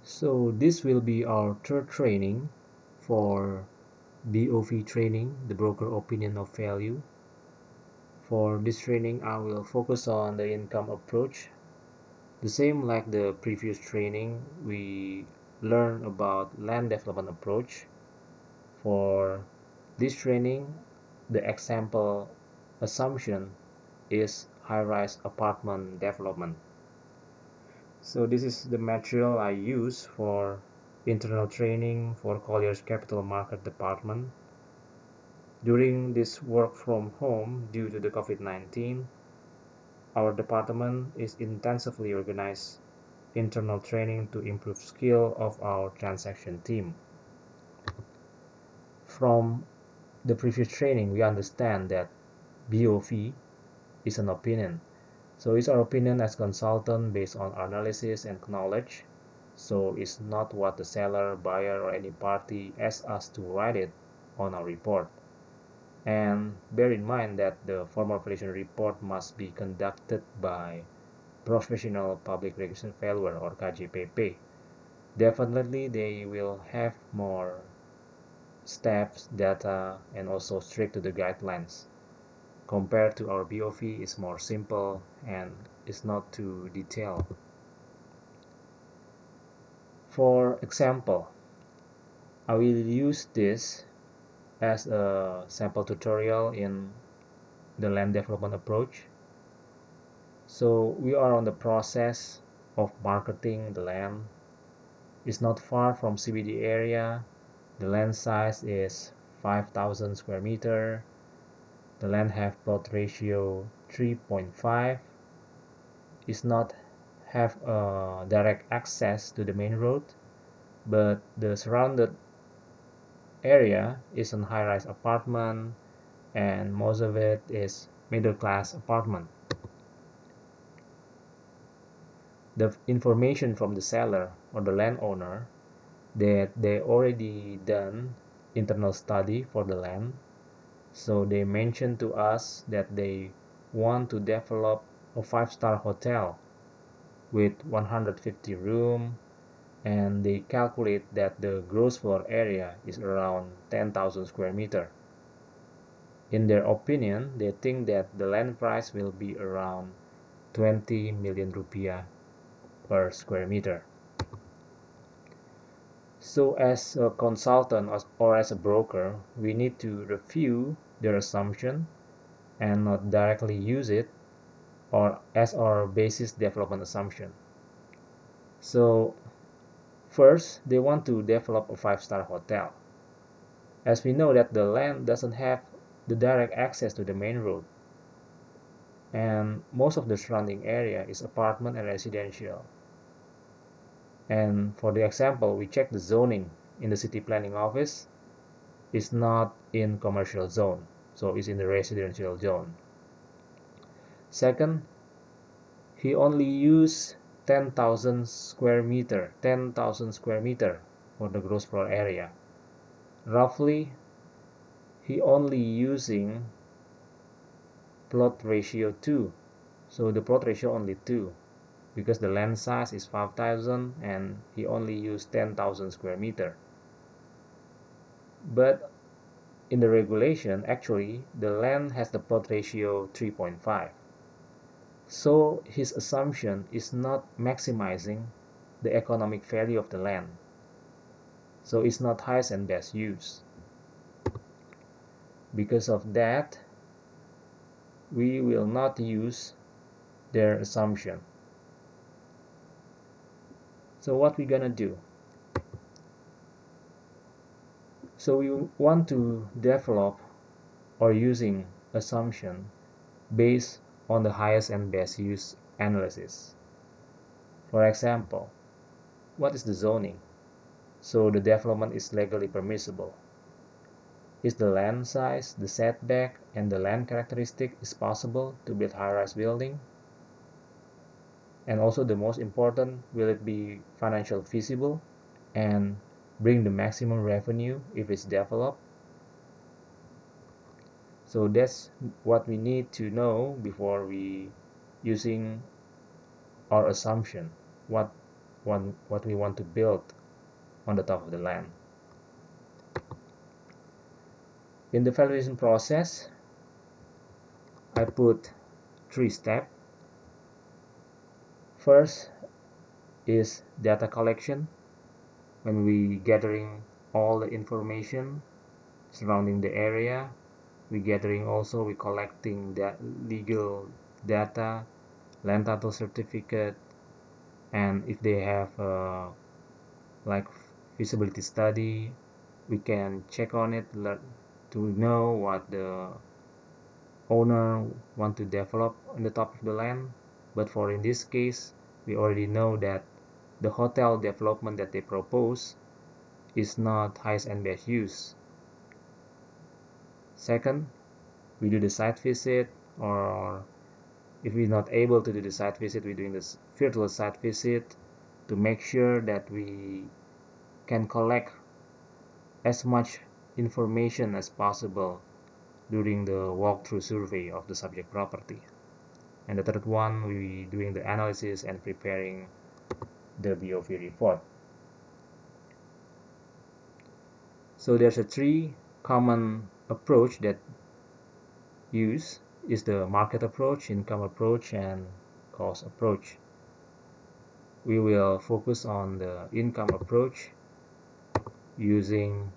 So this will be our third training for BOV training, the broker opinion of value. For this training, I will focus on the income approach. The same like the previous training, we learn about land development approach. For this training, the example assumption is high-rise apartment development. So this is the material I use for internal training for Colliers Capital Market Department. During this work from home due to the COVID-19, our department is intensively organized internal training to improve skill of our transaction team. From the previous training, we understand that BOV is an opinion. So it's our opinion as consultant based on analysis and knowledge. So it's not what the seller, buyer, or any party asks us to write it on our report. And bear in mind that the formal valuation report must be conducted by professional public regulation valuer or KJPP. Definitely they will have more steps, data, and also strict to the guidelines. Compared to our BOV is more simple and is not too detailed. For example, I will use this as a sample tutorial in the land development approach. So we are on the process of marketing the land. It's not far from CBD area. The land size is 5,000 square meter. The land have plot ratio 3.5. It's not have direct access to the main road, but the surrounded area is a high-rise apartment, and most of it is middle-class apartment. The information from the seller or the landowner that they already done internal study for the land, so they mentioned to us that they want to develop a 5-star hotel with 150 room, and they calculate that the gross floor area is around 10,000 square meter. In their opinion, they think that the land price will be around 20 million rupiah per square meter. So as a consultant or as a broker, we need to review their assumption and not directly use it or as our basis development assumption. So first, they want to develop a 5-star hotel. As we know that the land doesn't have the direct access to the main road, and most of the surrounding area is apartment and residential. And for the example, we check the zoning in the city planning office. It's not in commercial zone, so it's in the residential zone. Second, he only used 10,000 square meter for the gross floor area. Roughly, he only using plot ratio 2, so the plot ratio only 2 because the land size is 5,000 and he only used 10,000 square meter. But in the regulation, actually the land has the plot ratio 3.5, so his assumption is not maximizing the economic value of the land, so it's not highest and best use. Because of that, we will not use their assumption. So what we're gonna do? So we want to develop or using assumption based on the highest and best use analysis. For example, what is the zoning? So the development is legally permissible. Is the land size, the setback, and the land characteristic is possible to build high-rise building? And also the most important, will it be financial feasible and bring the maximum revenue if it's developed? So that's what we need to know before we using our assumption, what what we want to build on the top of the land. In the valuation process, I put 3 steps. First is data collection, when we gathering all the information surrounding the area. We collecting that legal data, land title certificate, and if they have like feasibility study, we can check on it to know what the owner want to develop on the top of the land. But for in this case, we already know that the hotel development that they propose is not highest and best use. Second, we do the site visit, or if we're not able to do the site visit, we're doing this virtual site visit to make sure that we can collect as much information as possible during the walkthrough survey of the subject property. And the third one, we doing the analysis and preparing the BOV report. So there's a 3 common approach that use is the market approach, income approach, and cost approach. We will focus on the income approach using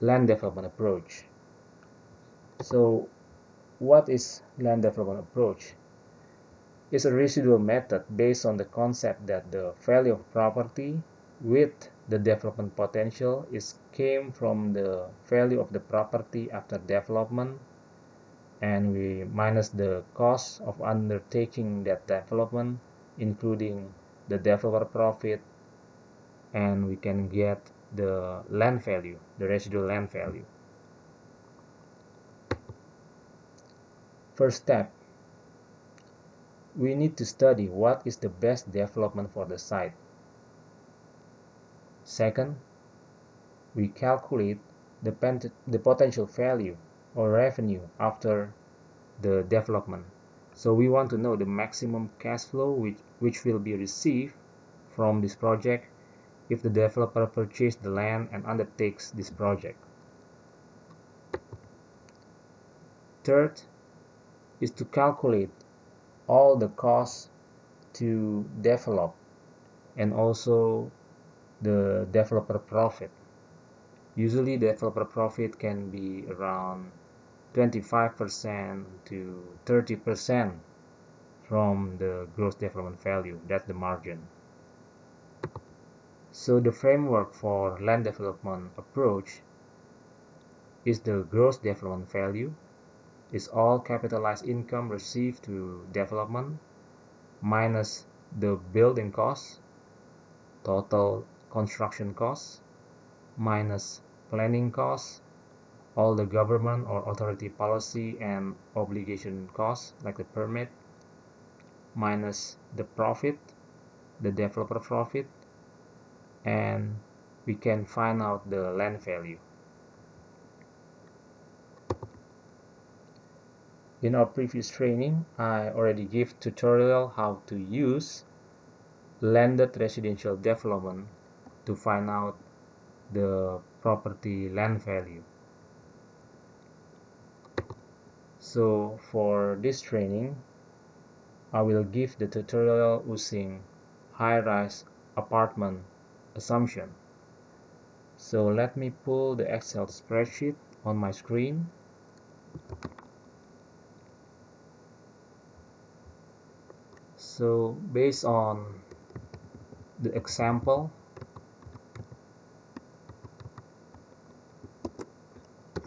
land development approach. So what is land development approach? It's a residual method based on the concept that the value of property with the development potential came from the value of the property after development, and we minus the cost of undertaking that development, including the developer profit, and we can get the land value, the residual land value. First step, we need to study what is the best development for the site. Second, we calculate the potential value or revenue after the development. So we want to know the maximum cash flow which will be received from this project if the developer purchases the land and undertakes this project. Third is to calculate all the costs to develop and also the developer profit. Usually developer profit can be around 25% to 30% from the gross development value. That's the margin. So the framework for land development approach is the gross development value is all capitalized income received to development minus the building costs, total construction costs, minus planning costs, all the government or authority policy and obligation costs like the permit, minus the profit, the developer profit, and we can find out the land value. In our previous training, I already gave tutorial how to use landed residential development to find out the property land value. So for this training, I will give the tutorial using high-rise apartment assumption. So let me pull the Excel spreadsheet on my screen. So based on the example,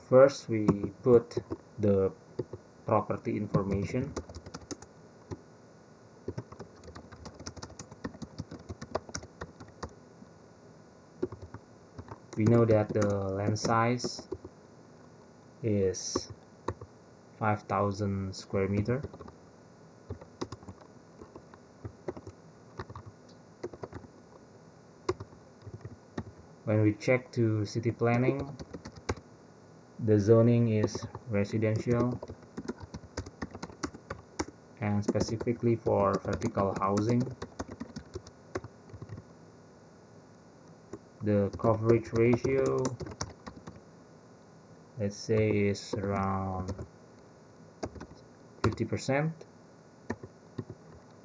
first we put the property information. We know that the land size is 5,000 square meter. When we check to city planning, the zoning is residential and specifically for vertical housing. The coverage ratio, let's say, is around 50%,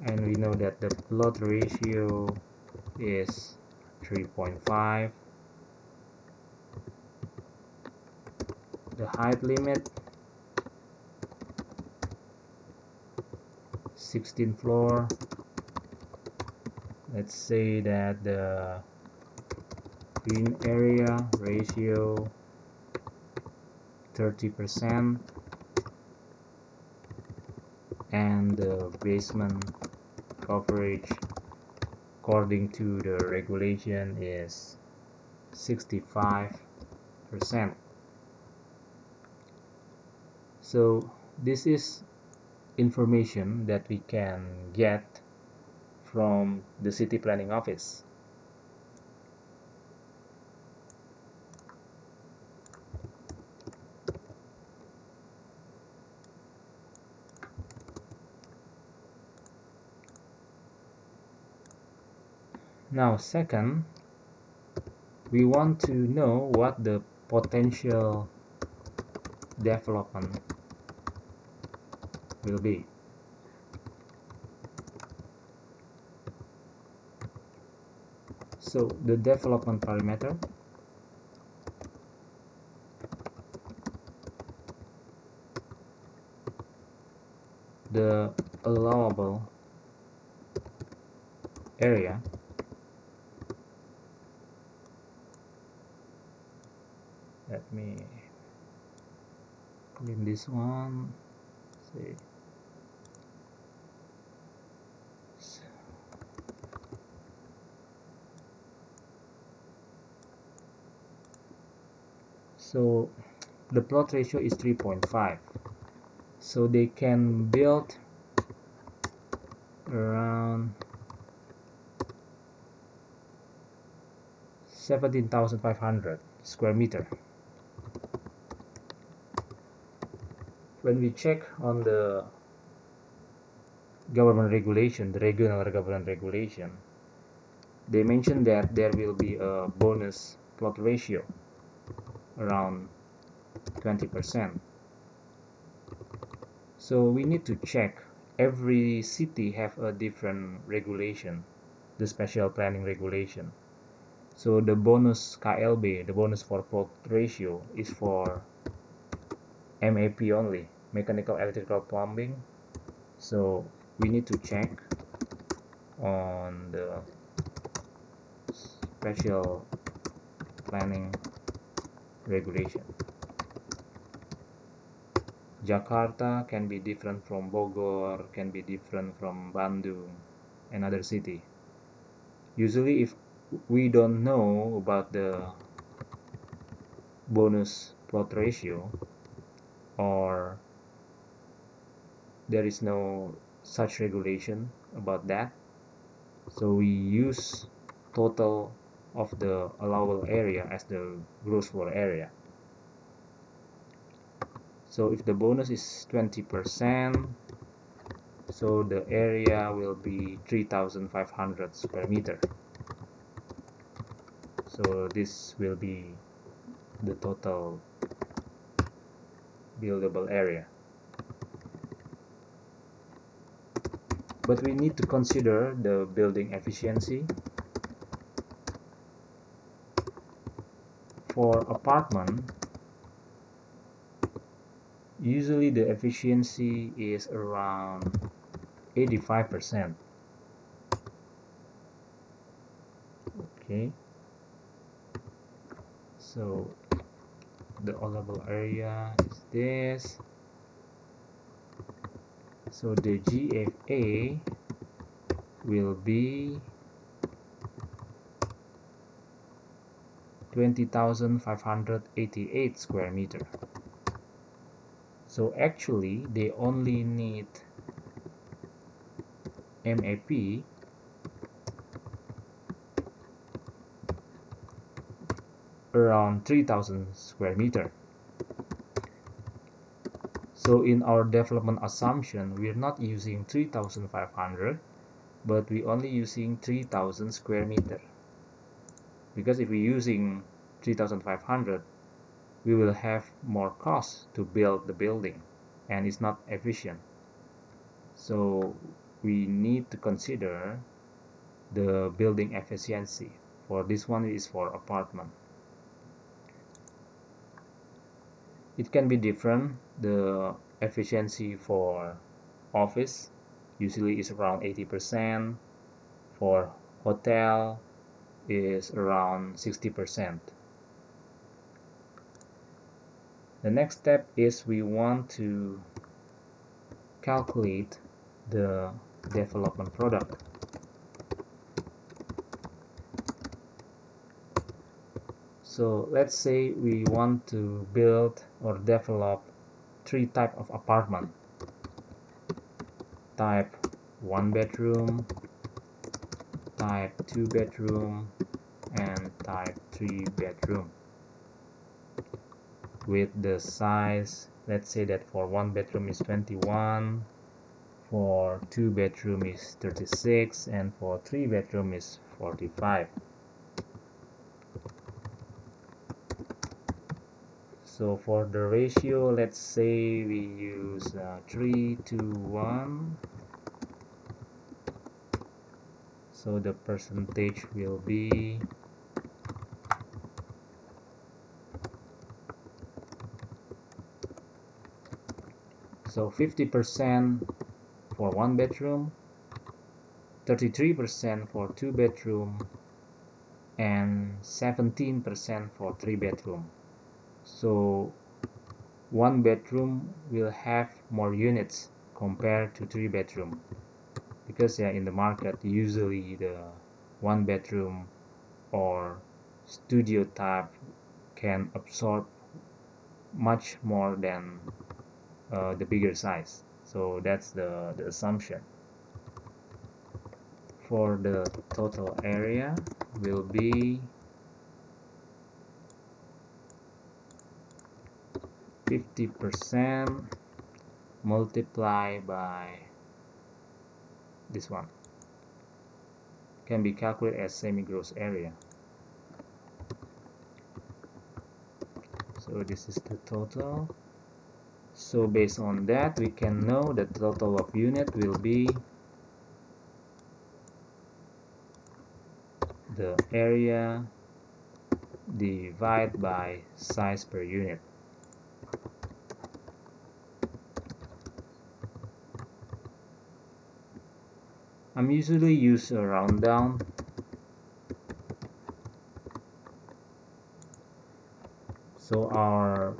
and we know that the plot ratio is 3.5. The height limit 16 floor. Let's say that the green area ratio 30%, and the basement coverage according to the regulation is 65%. So this is information that we can get from the city planning office. Now, second, we want to know what the potential development will be. So the development parameter, the allowable area, let me clean this one. See. So the plot ratio is 3.5, so they can build around 17,500 square meter. When we check on the government regulation, the regional government regulation, they mentioned that there will be a bonus plot ratio around 20%. So we need to check. Every city have a different regulation, the special planning regulation. So the bonus KLB, the bonus for plot ratio, is for MAP only, mechanical, electrical, plumbing. So we need to check on the special planning regulation. Jakarta can be different from Bogor, can be different from Bandung, another city. Usually if we don't know about the bonus plot ratio, or there is no such regulation about that, so we use total of the allowable area as the gross floor area. So if the bonus is 20%, so the area will be 3,500 square meter. So this will be the total buildable area. But we need to consider the building efficiency. For apartment, usually the efficiency is around 85%. Okay, so the allowable area is this. So the GFA will be 20,588 square meter. So actually they only need MAP around 3,000 square meter. So in our development assumption, we're not using 3,500, but we only using 3,000 square meter. because if we're using 3,500, we will have more costs to build the building and it's not efficient. So we need to consider the building efficiency. For this one is for apartment. It can be different. The efficiency for office usually is around 80%. For hotel is around 60%. The next step is we want to calculate the development product. So let's say we want to build or develop three types of apartment. Type 1 bedroom, type 2 bedroom, and type 3 bedroom. With the size, let's say that for 1 bedroom is 21, for 2 bedroom is 36, and for 3 bedroom is 45. So for the ratio, let's say we use 3 to 1. So the percentage will be so 50% for 1 bedroom, 33% for 2 bedroom, and 17% for 3 bedroom. So 1 bedroom will have more units compared to 3 bedroom, because in the market usually the 1 bedroom or studio type can absorb much more than the bigger size. So that's the assumption. For the total area will be 50% multiplied by this one. Can be calculated as semi-gross area. So this is the total. So based on that, we can know the total of unit will be the area divided by size per unit. I'm usually use a round down. So our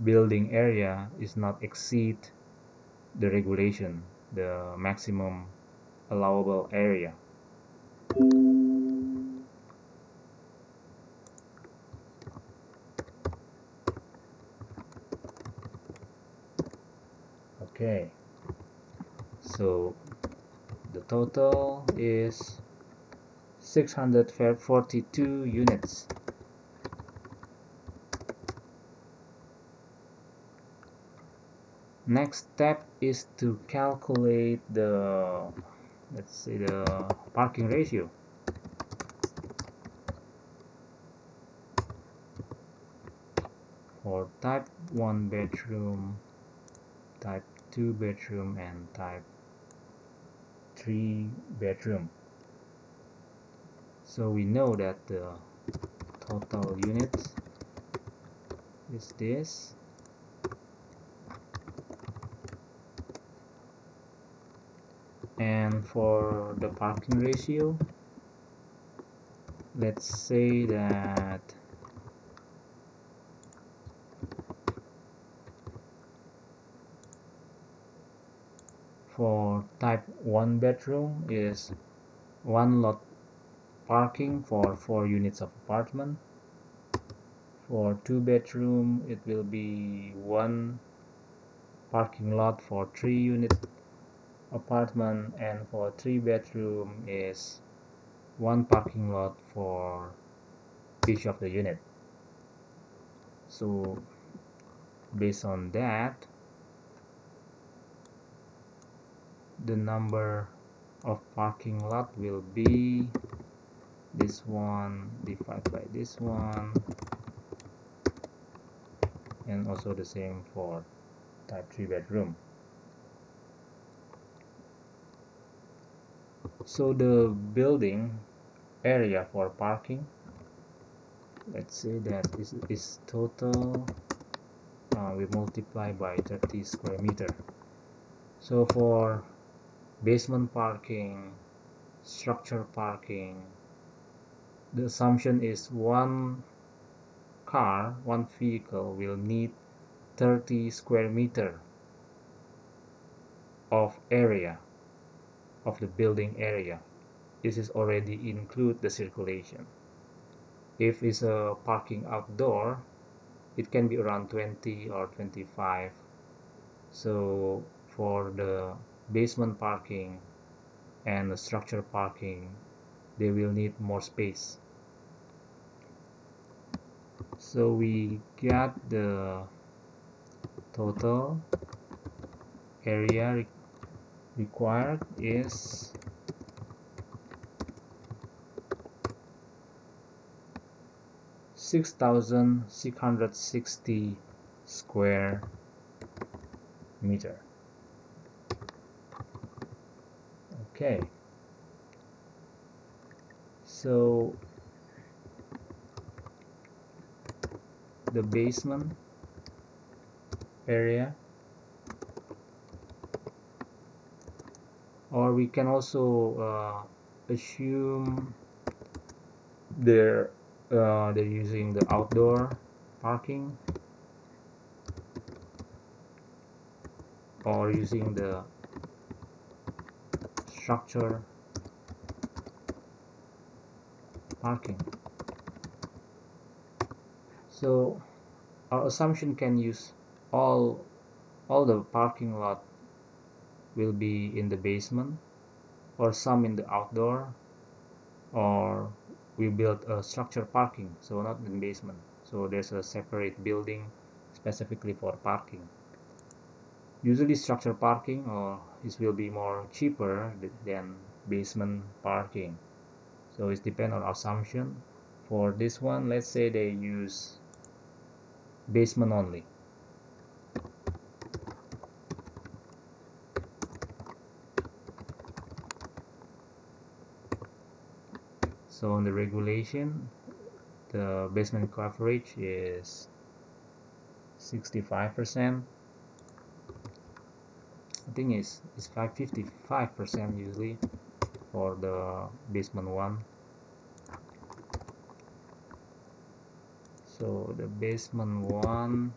building area is not exceed the regulation, the maximum allowable area. Okay, so the total is 642 units. Next step is to calculate the, let's say, the parking ratio. For type 1 bedroom, type 2 bedroom, and type 3 bedroom. So we know that the total units is this. And for the parking ratio, let's say that for type 1 bedroom is 1 lot parking for 4 units of apartment. For 2 bedroom it will be 1 parking lot for 3 unit apartment, and for 3 bedroom is 1 parking lot for each of the unit. So based on that, the number of parking lot will be this one divided by this one, and also the same for type 3 bedroom. So the building area for parking, let's say that is total, we multiply by 30 square meter. So for basement parking, structure parking, the assumption is one vehicle will need 30 square meter of area of the building area. This is already include the circulation. If it's a parking outdoor, it can be around 20 or 25. So for the basement parking and the structure parking, they will need more space. So we got the total area required is 6,660 square meter. Okay, so the basement area, or we can also assume they're using the outdoor parking or using the structure parking. So our assumption can use all the parking lot will be in the basement, or some in the outdoor, or we build a structure parking, so not in basement, so there's a separate building specifically for parking. Usually structure parking or this will be more cheaper than basement parking, so it depends on assumption. For this one, let's say they use basement only. So in the regulation, the basement coverage is 65%. I think it's 55% usually for the basement one. So the basement one,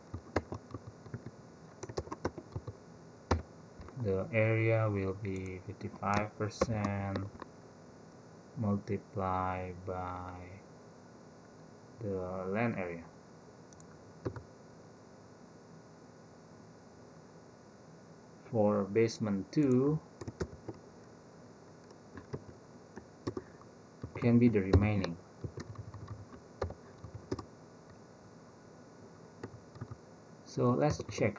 the area will be 55% multiplied by the land area. For basement 2 can be the remaining. So let's check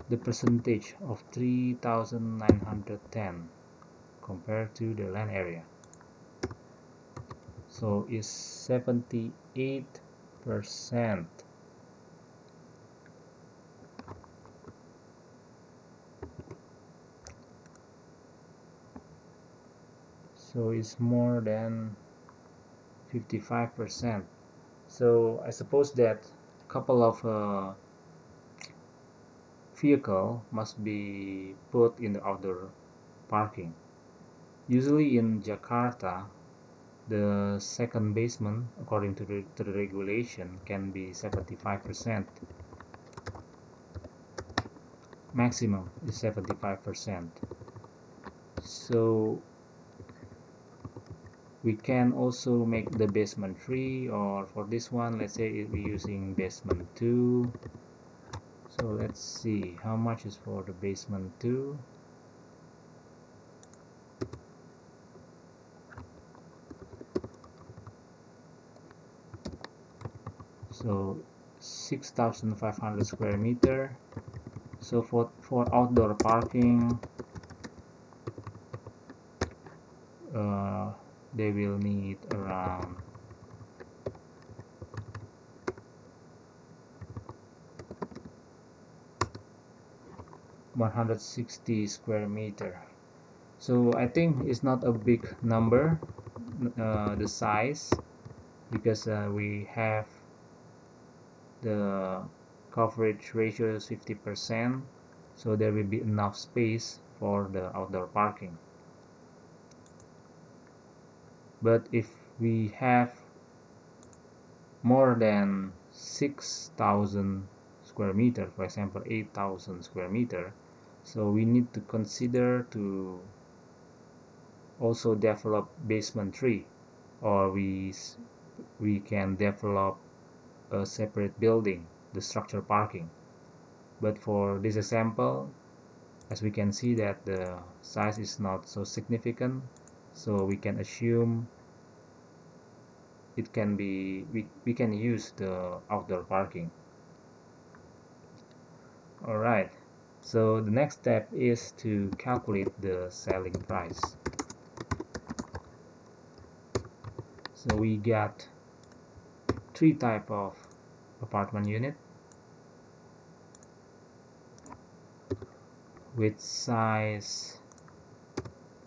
the percentage of 3,910 compared to the land area. So it's 78%. So it's more than 55%. So I suppose that a couple of vehicle must be put in the outdoor parking. Usually in Jakarta, the second basement, according to the regulation, can be 75%. Maximum is 75%. So we can also make the basement 3, or for this one, let's say we're using basement 2. So let's see how much is for the basement 2. So 6,500 square meter. So for outdoor parking, they will need around 160 square meter. So I think it's not a big number, the size, because we have the coverage ratio is 50%, so there will be enough space for the outdoor parking. But if we have more than 6,000 square meter, for example 8,000 square meter, so we need to consider to also develop basement 3, or we can develop a separate building, the structure parking. But for this example, as we can see that the size is not so significant, so we can assume it can be we can use the outdoor parking. Alright, so the next step is to calculate the selling price. So we got 3 type of apartment unit with size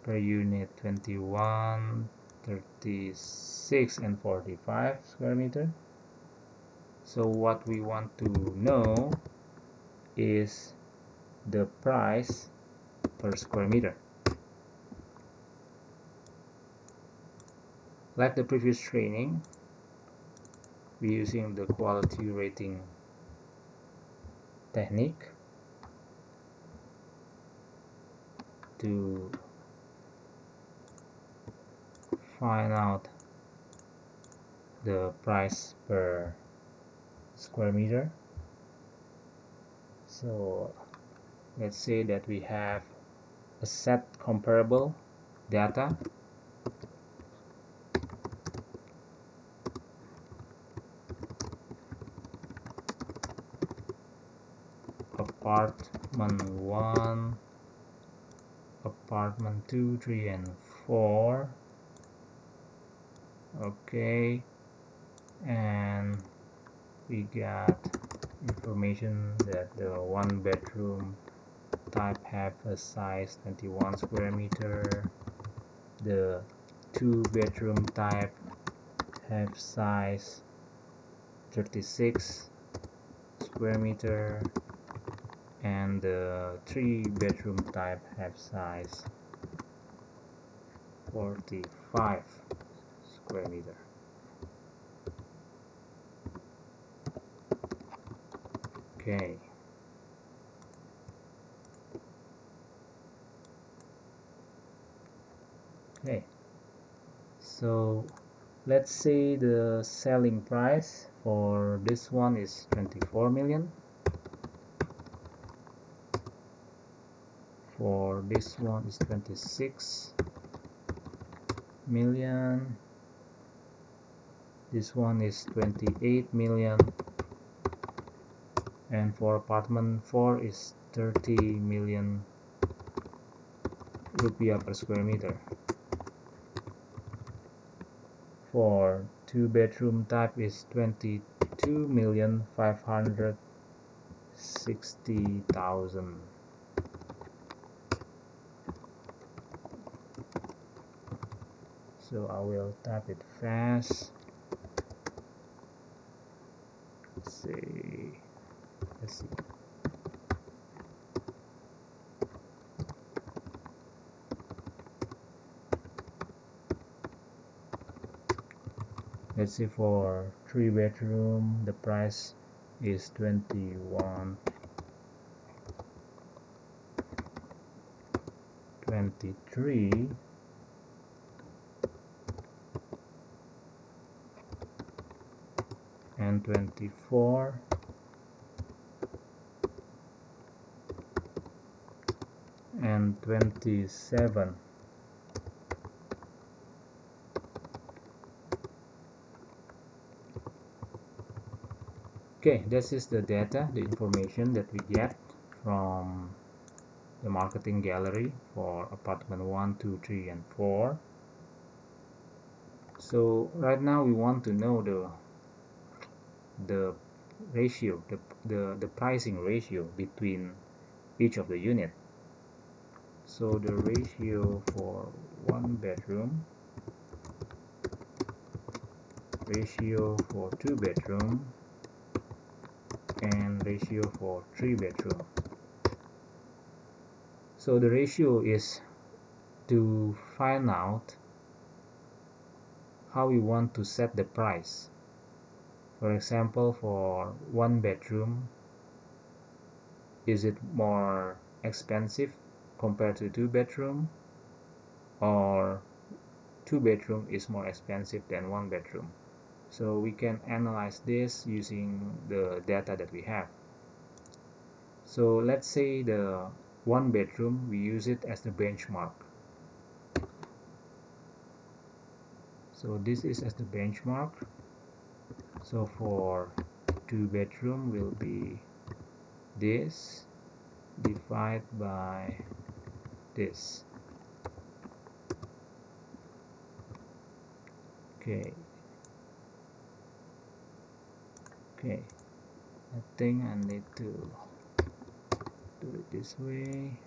per unit 21, 36 and 45 square meter. So what we want to know is the price per square meter. Like the previous training, we're using the quality rating technique to find out the price per square meter. So let's say that we have a set comparable data apartment 1, apartment 2, 3 and 4. Okay, and we got information that the 1 bedroom type have a size 21 square meter, the 2 bedroom type have size 36 square meter, and the 3 bedroom type have size 45 square meter. Okay, so let's say the selling price for this one is 24 million. For this one is 26 million. This one is 28 million. And for apartment 4 is 30 million rupiah per square meter. For 2 bedroom type is 22,560,000. So I will type it fast. Let's see. Let's see, for 3 bedroom the price is 21, 23, and 24, and 27. Okay, this is the data, the information that we get from the marketing gallery for apartment 1, 2, 3 and 4. So right now we want to know the ratio, the pricing ratio between each of the unit. So the ratio for one bedroom, ratio for two bedroom, and ratio for three bedroom. So the ratio is to find out how we want to set the price. For example, for one bedroom, is it more expensive compared to two bedroom, or two bedroom is more expensive than one bedroom? So we can analyze this using the data that we have. So let's say the one bedroom, we use it as the benchmark. So this is as the benchmark. So for two bedroom will be this divided by this. Okay, I think I need to do it this way.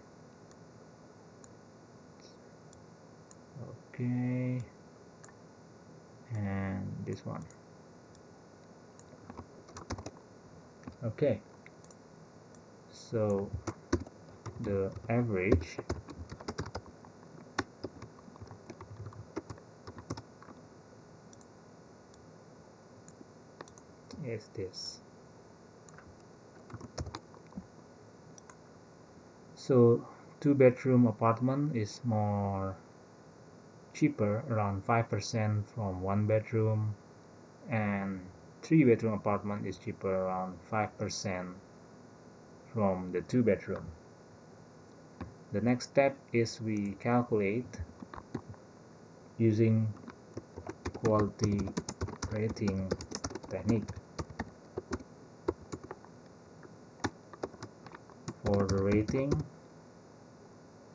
Okay, and this one. Okay, so the average is this. So two bedroom apartment is more cheaper, around 5% from one bedroom, and three bedroom apartment is cheaper, around 5% from the two bedroom. The next step is we calculate using quality rating technique. For the rating,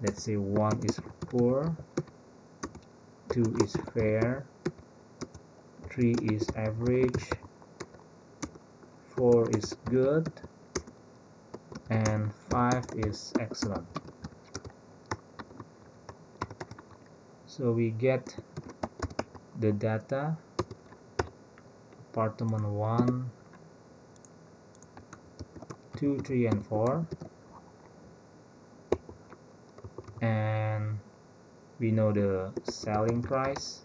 let's say 1 is poor, 2 is fair, 3 is average, 4 is good, and 5 is excellent. So we get the data: apartment 1, 2, 3, and 4, and we know the selling price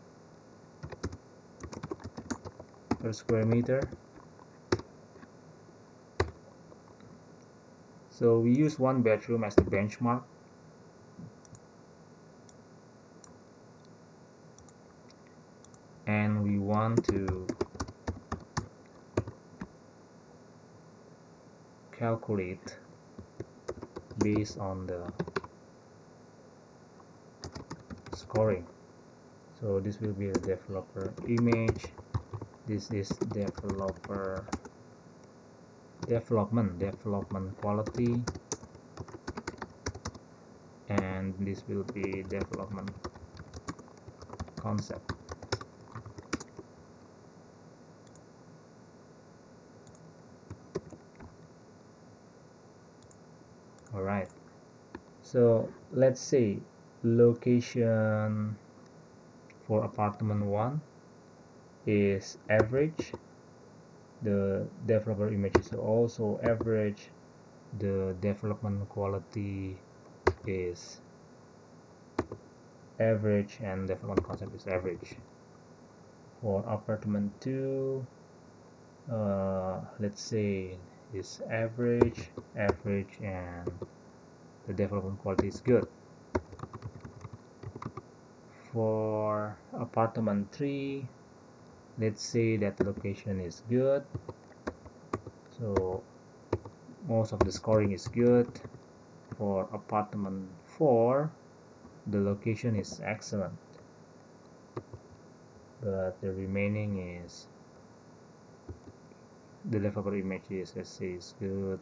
per square meter. So we use one bedroom as the benchmark. And we want to calculate based on the scoring. So this will be the developer image, this is developer development quality, and this will be development concept. Alright, so let's say location for apartment 1 is average, the developer image is also average, the development quality is average, and development concept is average. For apartment 2, let's say is average, and the development quality is good. For apartment 3, let's say that the location is good, so most of the scoring is good. For apartment 4, the location is excellent, but the remaining is the developer image is, let's say, is good,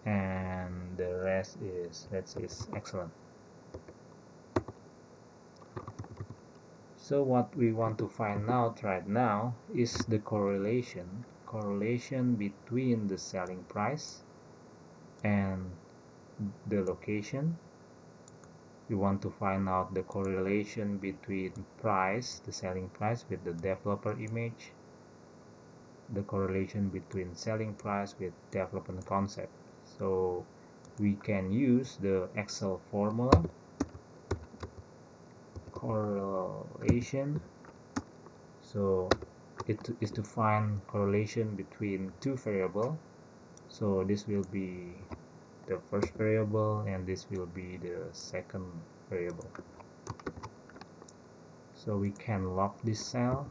and the rest is, let's say, is excellent. So what we want to find out right now is the correlation between the selling price and the location. We want to find out the correlation between price, the selling price, with the developer image, the correlation between selling price with development concept. So we can use the Excel formula, correlation. So it is to find correlation between two variables. So this will be the first variable and this will be the second variable. So we can lock this cell.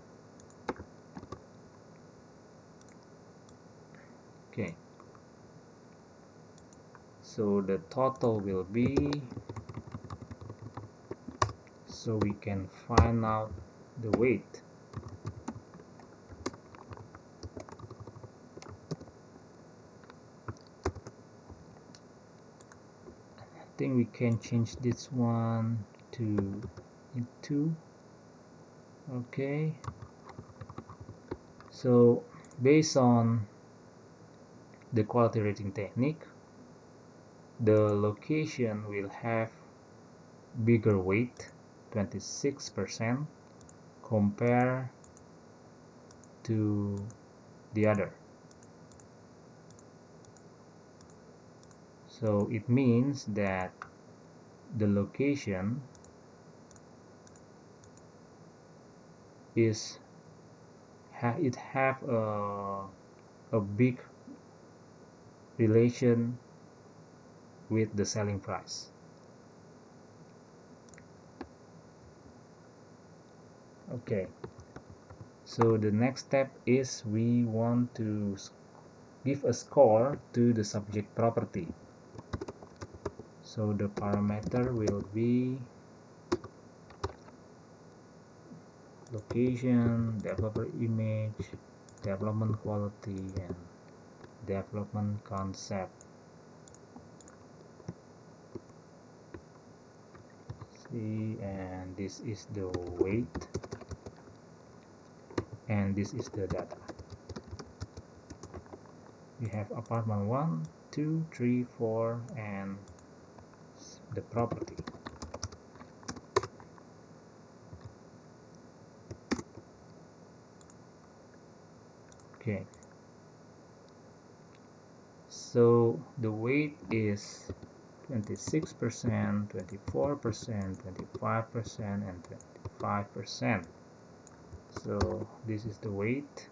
Okay, so the total will be, so we can find out the weight. I think we can change this one to into. Okay, so based on the quality rating technique, the location will have bigger weight, 26%, compared to the other. So it means that the location is it have a big relation with the selling price. Okay, so the next step is we want to give a score to the subject property. So the parameter will be location, developer image, development quality, and development concept. See, and this is the weight, and this is the data. We have apartment 1, 2, 3, 4, and the property. Okay, so the weight is 26%, 24%, 25%, and 25%. So this is the weight,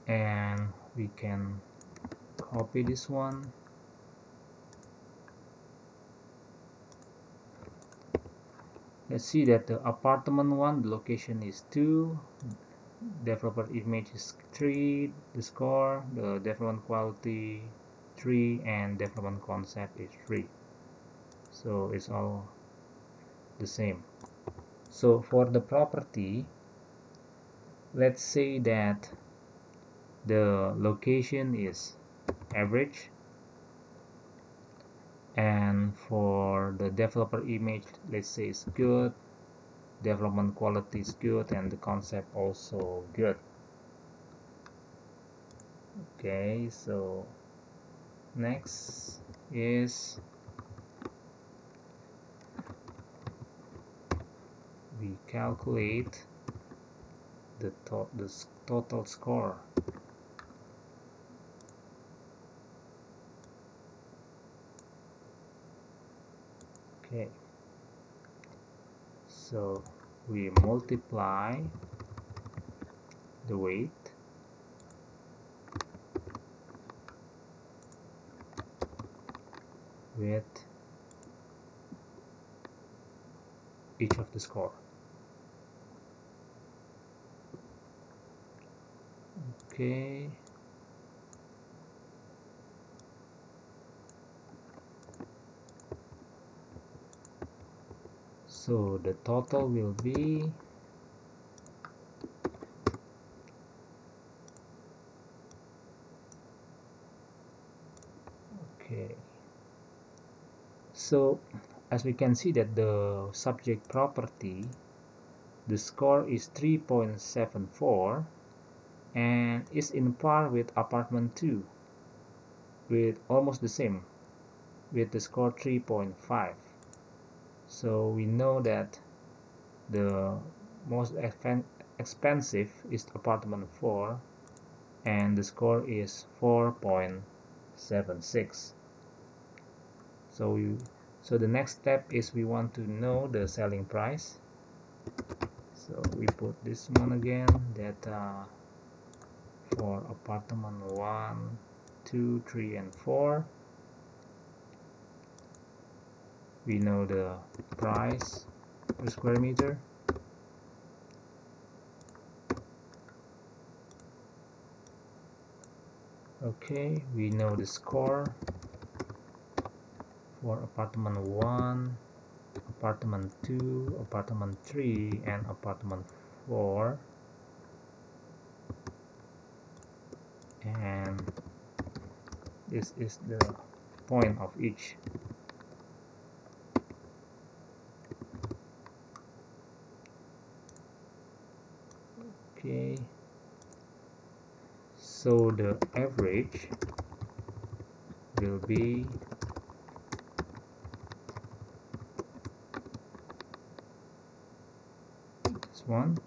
and we can copy this one. Let's see that the apartment 1, the location is 2, developer image is 3, the score, the development quality 3, and development concept is 3. So it's all the same. So for the property, let's say that the location is average, and for the developer image, let's say it's good, development quality is good, and the concept also good. Okay, so next is we calculate the total score. Okay, so we multiply the weight with each of the score. Okay, so the total will be okay. So as we can see that the subject property, the score is 3.74 and is in par with apartment 2 with almost the same with the score 3.5. So we know that the most expensive is apartment 4 and the score is 4.76. So the next step is we want to know the selling price. So we put this one again, that for apartment 1, 2, 3 and 4 we know the price per square meter. Okay, we know the score for apartment 1, apartment 2, apartment 3 and apartment 4, and this is the point of each. Okay, so the average will be this one,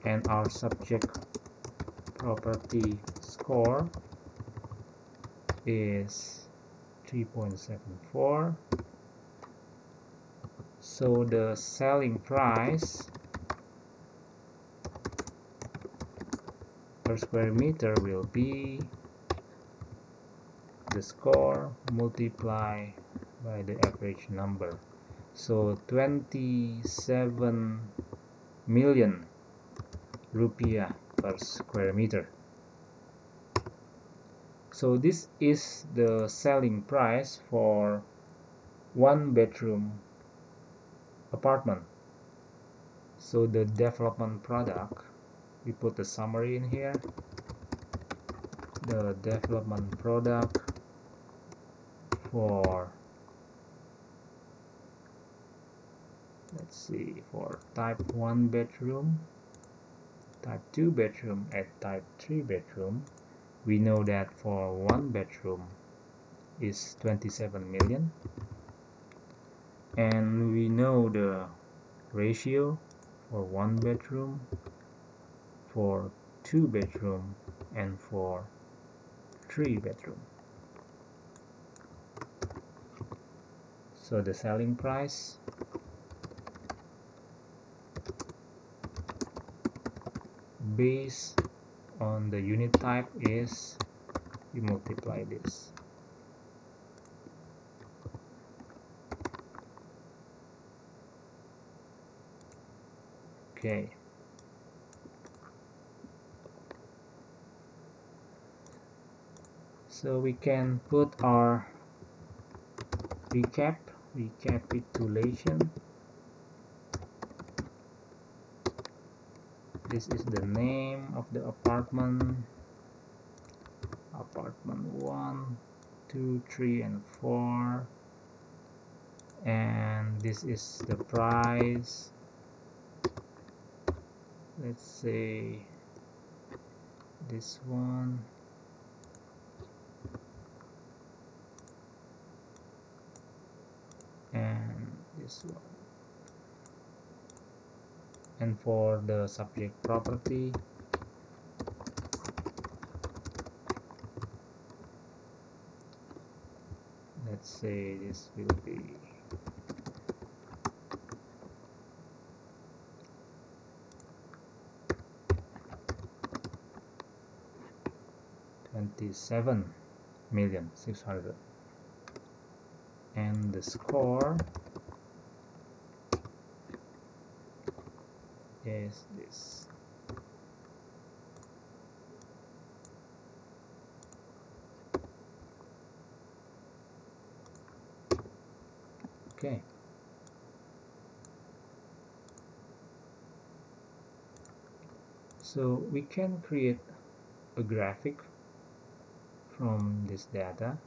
and our subject property score is 3.74. So the selling price per square meter will be the score multiplied by the average number. So 27 million rupiah per square meter. So this is the selling price for one bedroom apartment. So the development product, we put the summary in here. The development product for, let's see, for type 1 bedroom, type 2 bedroom and type 3 bedroom, we know that for 1 bedroom is 27 million, and we know the ratio for 1 bedroom, for 2 bedroom and for 3 bedroom. So the selling price based on the unit type is, you multiply this. Okay. So we can put our recapitulation. This is the name of the apartment 1, 2, 3 and 4, and this is the price. Let's say this one, and this one. And for the subject property, let's say this will be 27,600,000, and the score is this. Okay. So we can create a graphic from this data.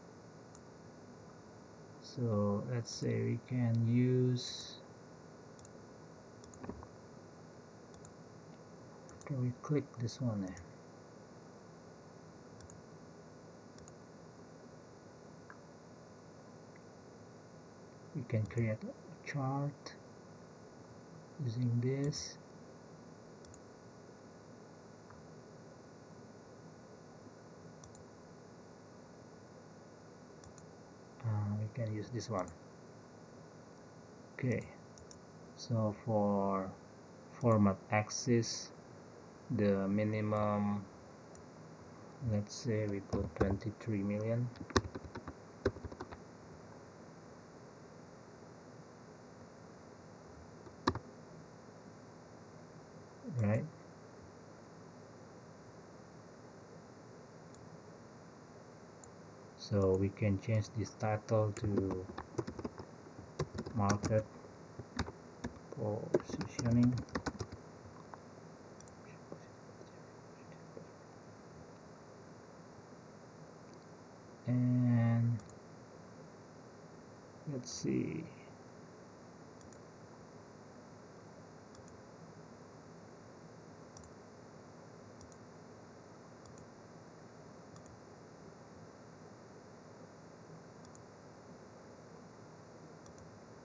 So let's say we can use, can we click this one there? We can create a chart using this. We can use this one. Okay, so for format axis, the minimum, let's say we put 23 million. Right, so we can change this title to market positioning. And let's see,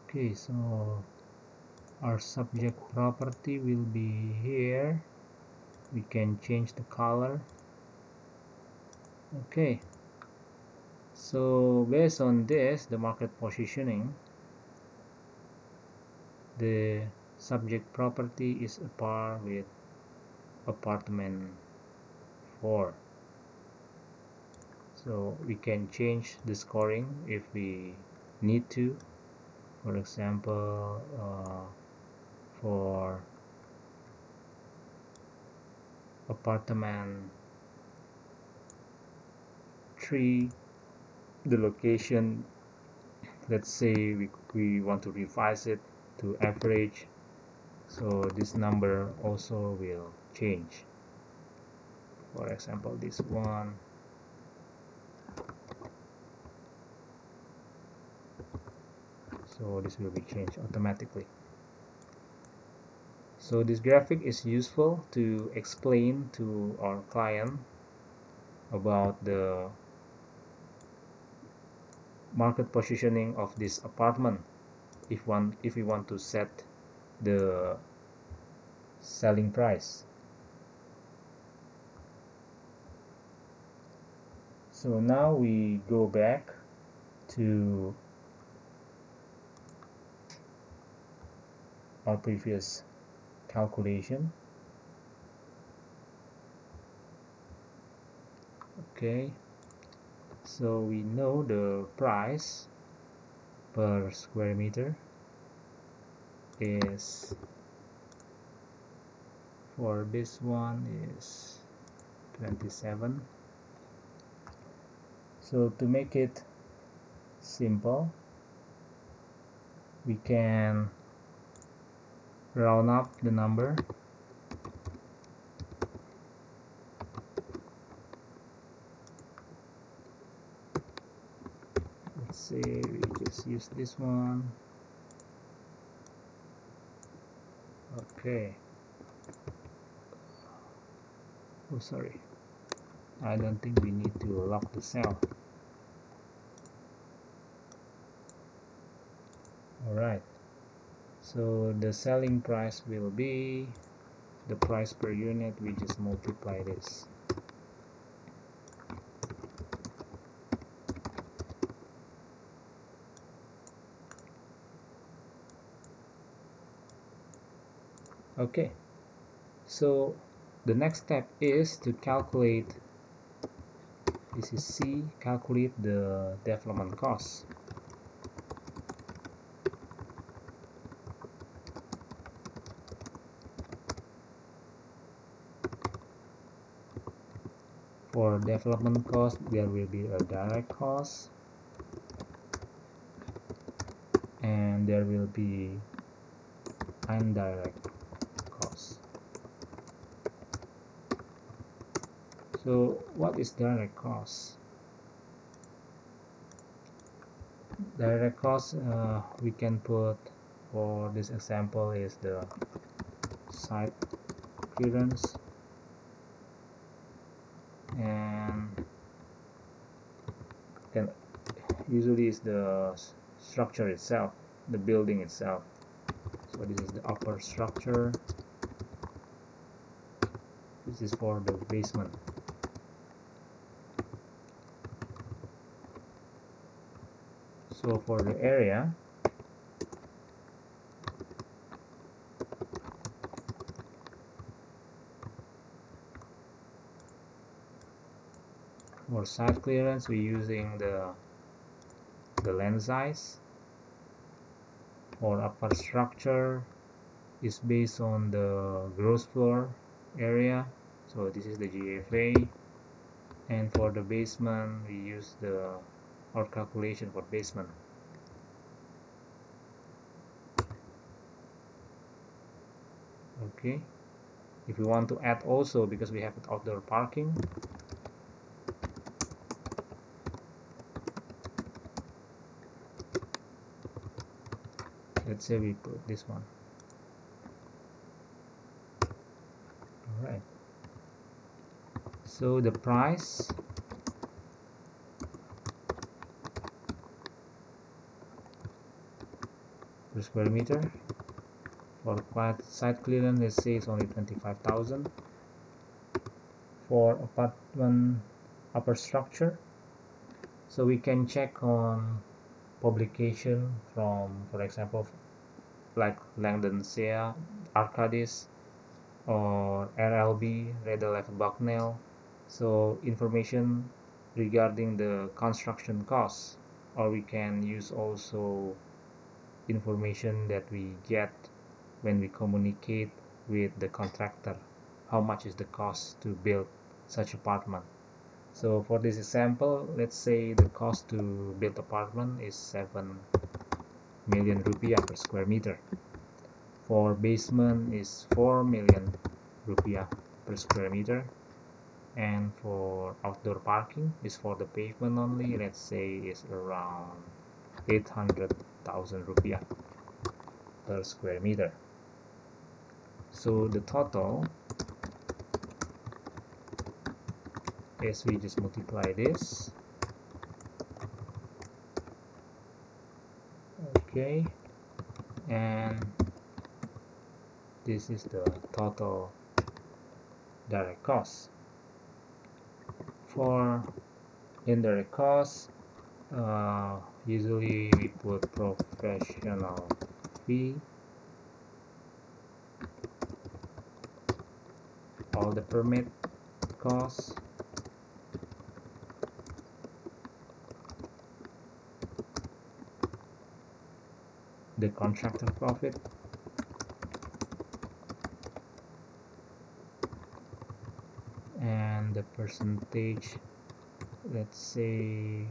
okay, so our subject property will be here. We can change the color. Okay, so based on this, the market positioning, the subject property is a par with apartment 4. So we can change the scoring if we need to. For example, for apartment 3, the location, let's say we want to revise it to average, so this number also will change. For example, this one, so this will be changed automatically. So this graphic is useful to explain to our client about the market positioning of this apartment if we want to set the selling price. So now we go back to our previous calculation. Okay, so we know the price per square meter is, for this one is 27. So to make it simple, we can round up the number. Let's say we just use this one. Okay. Oh, sorry. I don't think we need to lock the cell. Alright. So the selling price will be the price per unit. We just multiply this. Okay, so the next step is to calculate, this is C, calculate the development cost. For development cost, there will be a direct cost and there will be indirect cost. So what is direct cost? Direct cost we can put for this example is the site clearance, and can usually is the structure itself, the building itself. So this is the upper structure, this is for the basement. So for the area, for site clearance we're using the land size. For upper structure is based on the gross floor area, so this is the GFA. And for the basement we use our calculation for basement. Okay, if we want to add also, because we have outdoor parking, let's say we put this one. Alright, so the price per square meter for site clearance, let's say it's only 25,000. For apartment upper structure, so we can check on publication from, for example, like Langdon Sea, Arcadis, or RLB, Red Left Bucknell. So information regarding the construction costs, or we can use also information that we get when we communicate with the contractor, how much is the cost to build such apartment. So for this example, let's say the cost to build apartment is 7 million rupiah per square meter. For basement is 4 million rupiah per square meter, and for outdoor parking is for the pavement only, let's say is around 800,000 rupiah per square meter. So the total is, we just multiply this. Okay, and this is the total direct cost. For indirect costs, usually we put professional fee, all the permit costs, the contractor profit, and the percentage. Let's say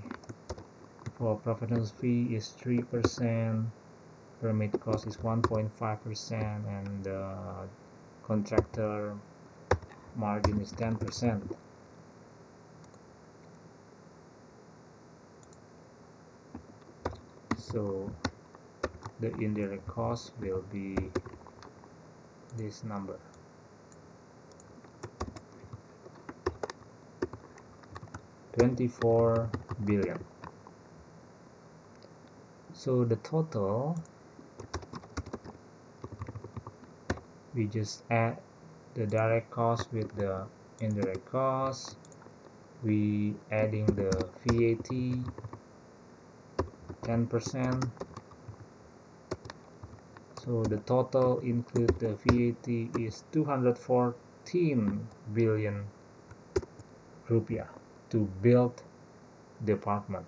for professional fee is 3%, permit cost is 1.5%, and the contractor margin is 10%. So the indirect cost will be this number. $24 billion. So the total, we just add the direct cost with the indirect cost. We adding the VAT 10%. So the total include the VAT is 214 billion rupiah to build the apartment.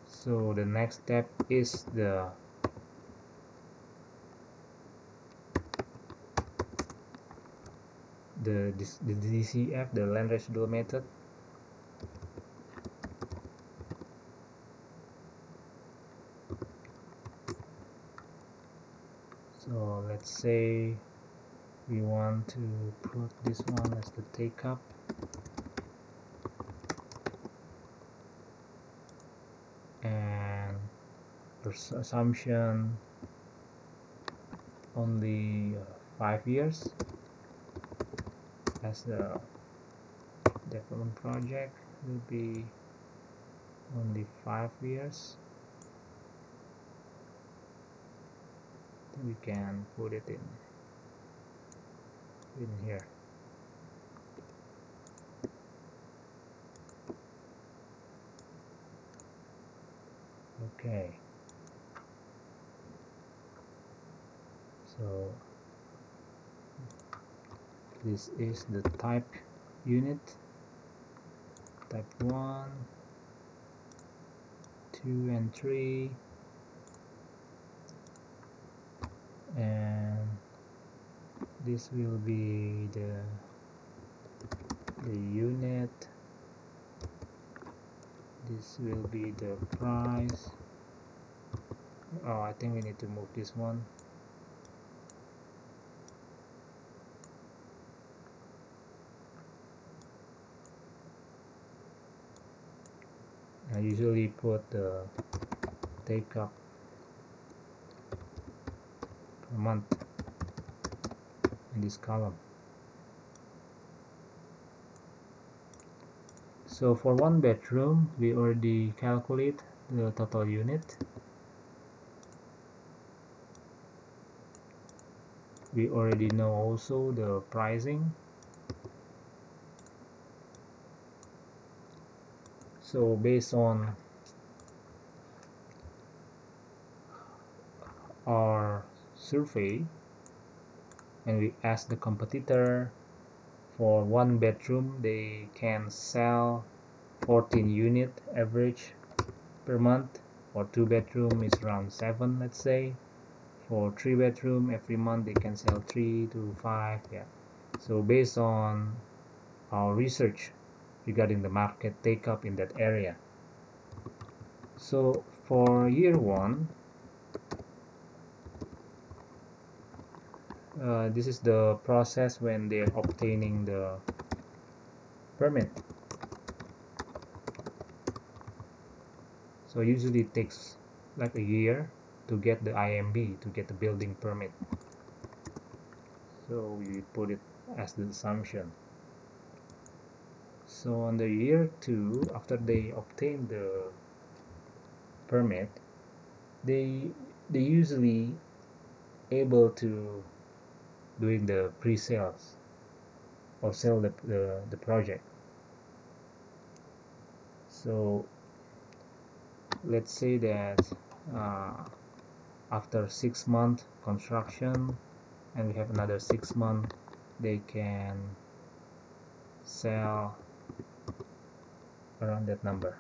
So the next step is the DCF, the land residual method. So let's say we want to put this one as the take up. assumption only 5 years as the development project will be only 5 years. We can put it in here. Okay, so this is the type unit, type 1, 2 and 3, and this will be the unit, this will be the price. Oh, I think we need to move this one. I usually put the take up per month in this column. So for 1 bedroom, we already calculate the total unit. We already know also the pricing. So based on our survey, and we ask the competitor, for 1 bedroom they can sell 14 unit average per month. For 2 bedroom is around 7, let's say. For 3 bedroom, every month they can sell 3 to 5. Yeah, so based on our research regarding the market take up in that area. So for year 1, this is the process when they're obtaining the permit. So usually it takes like a year to get the IMB, to get the building permit. So we put it as the assumption. So on the year 2, after they obtain the permit, they usually able to doing the pre-sales or sell the project. So let's say that after 6 months construction, and we have another 6 months, they can sell around that number.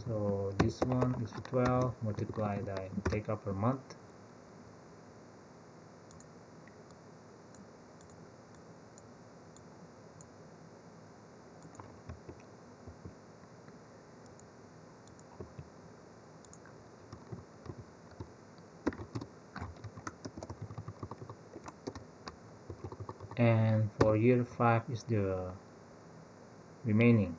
So this one is 12 multiplied by take up per month. And for year 5 is the remaining.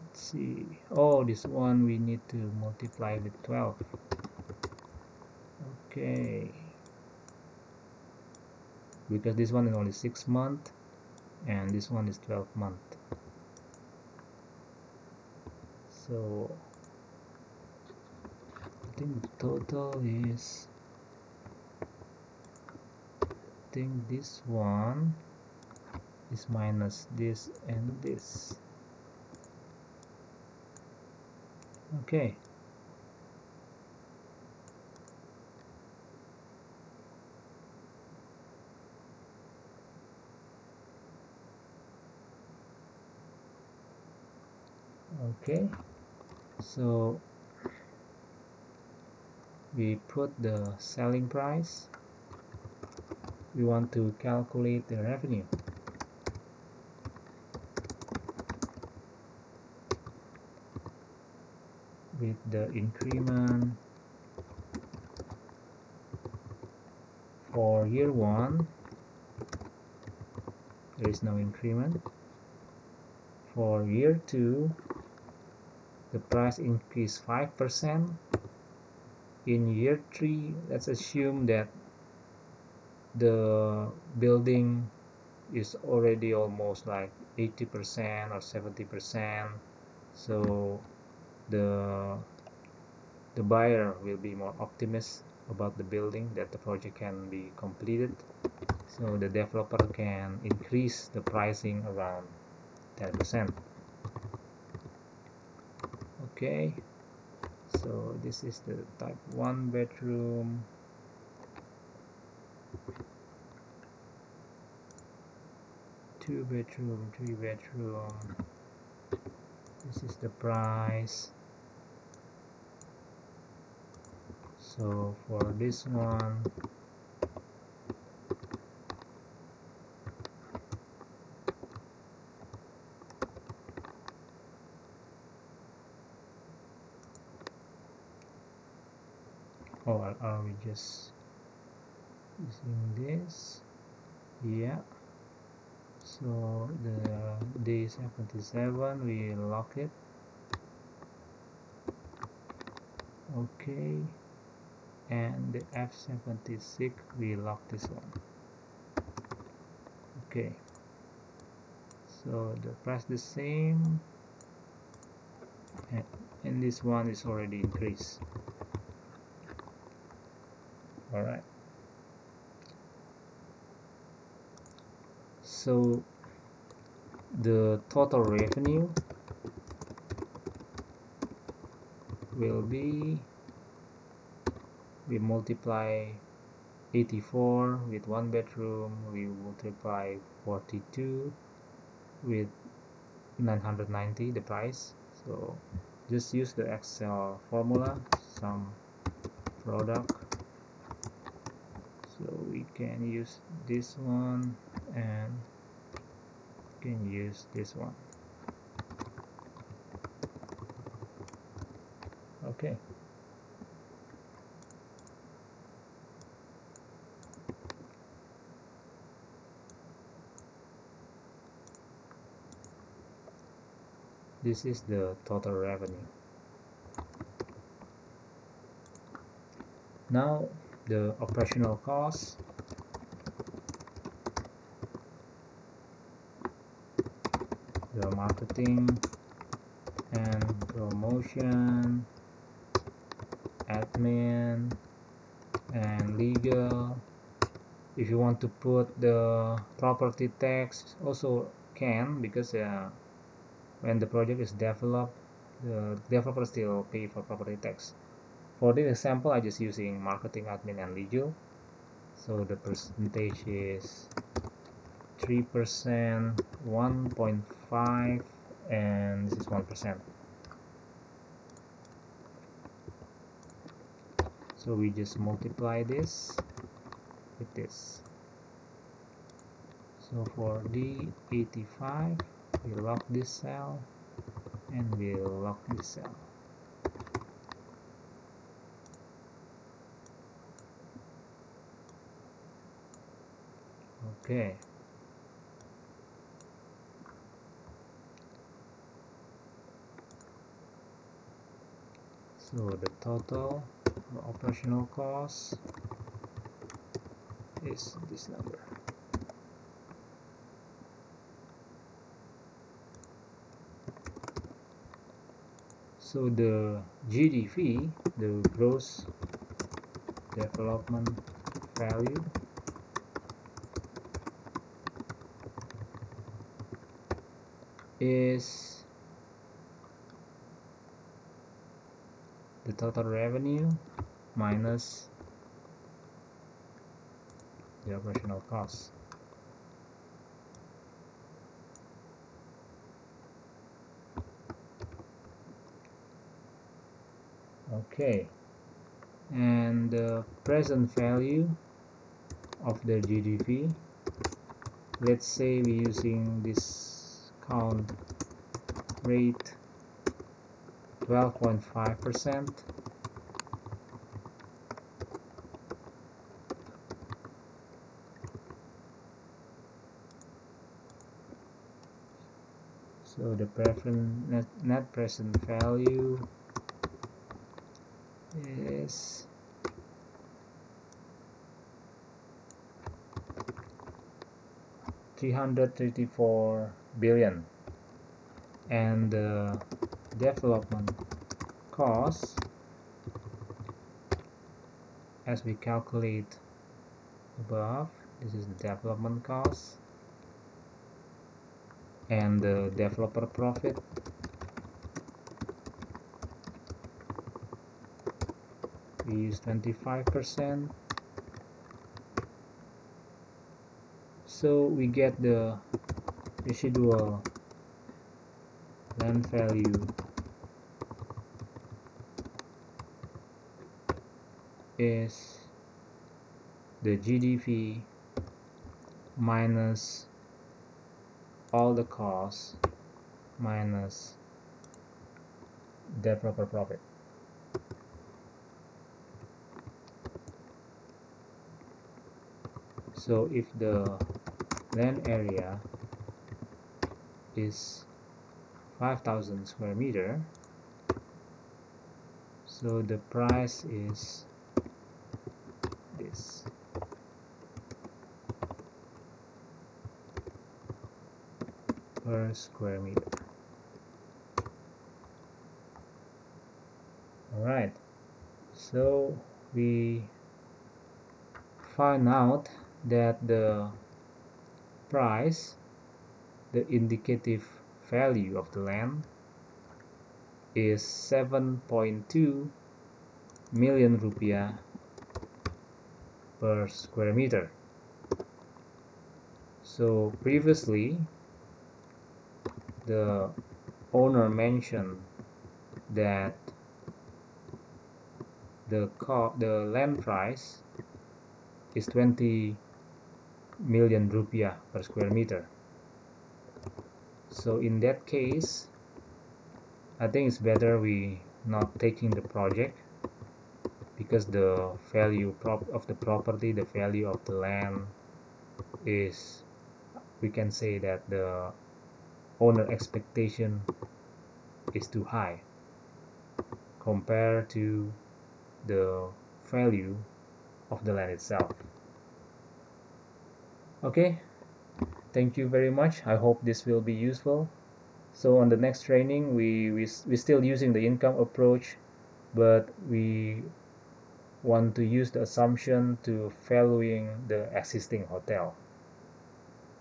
Let's see. Oh, this one we need to multiply with 12. Okay. Because this one is only 6 months and this one is 12 months. So I think the total is, I think this one is minus this and this. Okay. Okay, so we put the selling price. We want to calculate the revenue. with the increment for year 1 there is no increment. For year 2 the price increased 5%. In year 3 let's assume that the building is already almost like 80% or 70%, so the buyer will be more optimistic about the building that the project can be completed, so the developer can increase the pricing around 10%. Okay, so this is the type 1 bedroom, 2 bedroom, 3 bedroom. This is the price. So for this one, or are we just using this? Yeah. So the day 77 we lock it. Okay, and the F76 we lock this one. Okay, so the price the same, and this one is already increased. All right, so the total revenue will be, we multiply 84 with 1 bedroom, we multiply 42 with 990 the price. So just use the Excel formula, some product, so we can use this one and can use this one. Okay, this is the total revenue. Now the operational cost, the marketing and promotion, admin and legal. If you want to put the property tax also can, because when the project is developed the developer still pay for property tax. For this example I just using marketing, admin and legal, so the percentage is 3%, 1.5, and this is 1%. So we just multiply this with this. So for D85 we lock this cell and we'll lock this cell. Okay, so the total operational cost is this number. So the GDV, the gross development value, is the total revenue minus the operational cost. Okay, and the present value of the GDV, let's say we're using discount rate 12.5%. So the preference net present value is $334 billion, and the development cost, as we calculate above, this is the development cost, and the developer profit we use 25%. So we get the residual land value is the GDV minus all the costs minus developer profit. So if the land area is 5,000 square meter, so the price is this. Per square meter. Alright, so we find out that the price, the indicative value of the land, is 7.2 million rupiah per square meter. So previously the owner mentioned that the land price is 20 million rupiah per square meter. So in that case, I think it's better we not taking the project, because the value of the property, the value of the land is, we can say that the owner expectation is too high compared to the value of the land itself. Okay, thank you very much. I hope this will be useful. So on the next training, we're still using the income approach, but we want to use the assumption to valuing the existing hotel.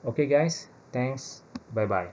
Okay guys, thanks, bye bye.